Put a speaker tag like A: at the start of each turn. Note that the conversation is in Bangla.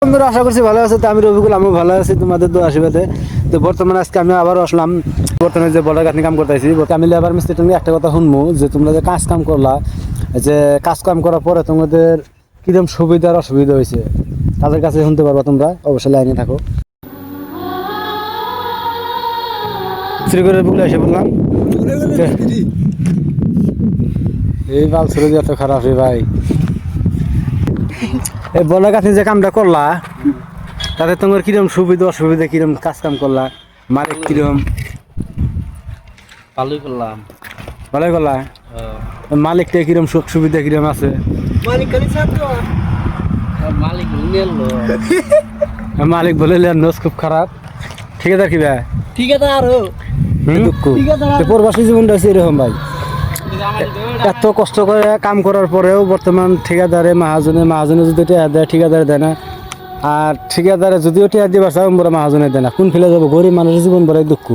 A: বন্ধুরা আশা করছি ভালো আছে। তো আমি রবিকুল, আমিও ভালো আছি তোমাদের তো আশীর্বাদে। তো বর্তমানে আজকে আমি আবারও আসলাম বর্তমানে যে বর্ডার গাঁথনি কাম করতেছি। আমি লেবার মিস্ত্রির সঙ্গে একটা কথা শুনবো যে তোমরা যে কাজ কাম করলা, যে কাজ কাম করার পরে তোমাদের কিরকম সুবিধা আর অসুবিধা হয়েছে তাদের কাছে শুনতে পারবা। তোমরা অবশ্যই লাইনে থাকো। শ্রীগড়ের বুকলে এসে বললাম এই বাল ছিল যে এত খারাপ রে ভাই। এই বর্ডার গাঁথনি যে কামটা করলা তাতে তোমার কিরকম সুবিধা অসুবিধা, কিরকম কাজ কাম করলা, মালিক কিরকম?
B: ভালোই করলাম।
A: ভালোই করলা। মালিকটা কিরকম সুখ সুবিধা কিরকম আছে?
B: মালিক নিল
A: মালিক বলে নোজ খুব খারাপ। ঠিকাদার কি ভাই?
B: ঠিকাদার আরো
A: দুঃখ প্রবাসী জীবনটা হচ্ছে এরকম ভাই। এত কষ্ট করে কাম করার পরেও বর্তমান ঠিকাদারে মাহাজনে যদি টেয়া দেয় ঠিকাদারে দেয় না, আর ঠিকাদারে যদিও টেয়া দিবার চাও বড় মাহাজনে দেয় না। কোন ফেলে যাবো? গরিব মানুষের জীবন বড় দুঃখ।